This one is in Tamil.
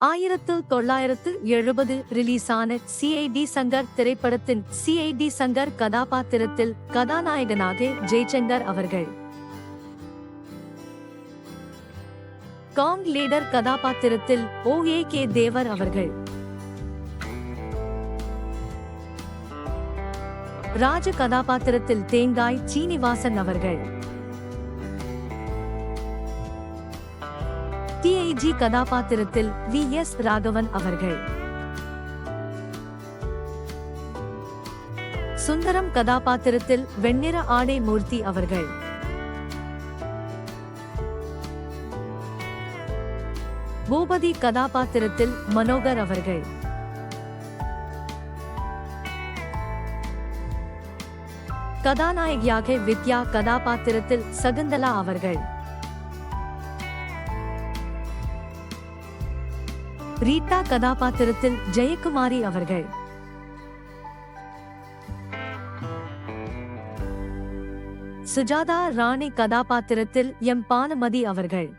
1970 ரிலீஸான சிஐடி சங்கர் திரைப்படத்தின் சிஐடி சங்கர் கதாபாத்திரத்தில் கதாநாயகனாக ஜெய்சங்கர் அவர்கள், காங் லீடர் கதாபாத்திரத்தில் OAK தேவர் அவர்கள், ராஜ கதாபாத்திரத்தில் தேங்காய் சீனிவாசன் அவர்கள், TIG கதாபாத்திரத்தில் VS ராகவன் அவர்கள், சுந்தரம் கதாபாத்திரத்தில் வெண்ணிற ஆடை மூர்த்தி அவர்கள், பூபதி கதாபாத்திரத்தில் மனோகர் அவர்கள், கதாநாயகியாக வித்யா கதாபாத்திரத்தில் சகுந்தலா அவர்கள், ரீட்டா கதாபாத்திரத்தில் ஜெயக்குமாரி அவர்கள், சுஜாதா ராணி கதாபாத்திரத்தில் M பானுமதி அவர்கள்.